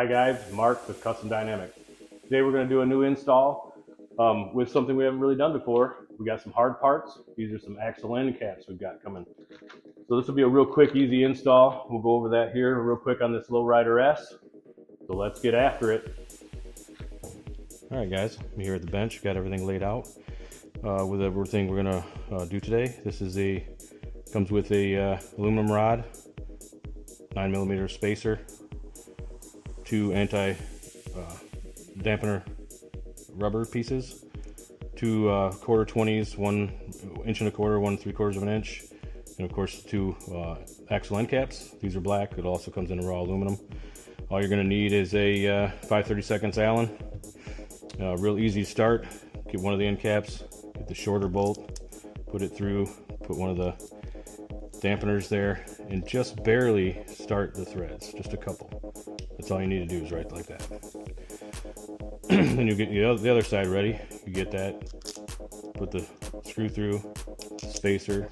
Hi guys, Mark with Custom Dynamics. Today we're going to do a new install with something we haven't really done before. We got some hard parts. These are some axle end caps we've got coming. So this will be a real quick, easy install. We'll go over that here real quick on this Lowrider S. So let's get after it. All right guys, I'm here at the bench. Got everything laid out with everything we're going to do today. This is comes with a aluminum rod, 9mm spacer, 2 anti-dampener rubber pieces, 2 1/4-20s, 1 1 1/4, 1 3/4 of an inch, and of course 2 axle end caps. These are black. It also comes in a raw aluminum. All you're going to need is a 5/32 Allen. Real easy to start. Get one of the end caps, get the shorter bolt, put it through, put one of the dampeners there, and just barely start the threads, just a couple. That's all you need to do is right like that. Then you get the other side ready. You get that, put the screw through, spacer,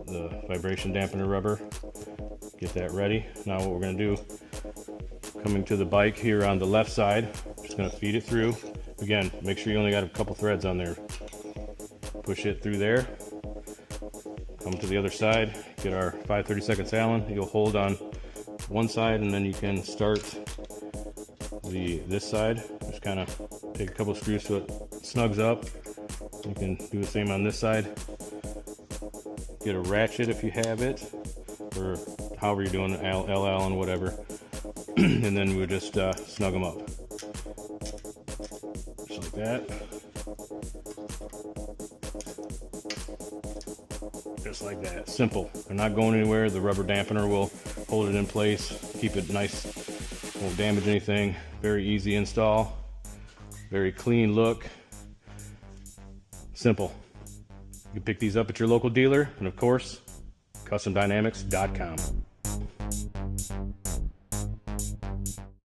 the vibration dampener rubber, get that ready. Now what we're going to do, coming to the bike here on the left side, just going to feed it through. Again, make sure you only got a couple threads on there. Push it through there. Come to the other side, get our 5/32 Allen. You'll hold on one side and then you can start this side. Just kind of take a couple screws so it snugs up. You can do the same on this side. Get a ratchet if you have it, or however you're doing it, Allen, whatever. And then we'll just snug them up. Just like that. Just like that. Simple. They're not going anywhere. The rubber dampener will hold it in place, keep it nice, won't damage anything. Very easy install, very clean look, simple. You can pick these up at your local dealer, and of course, customdynamics.com.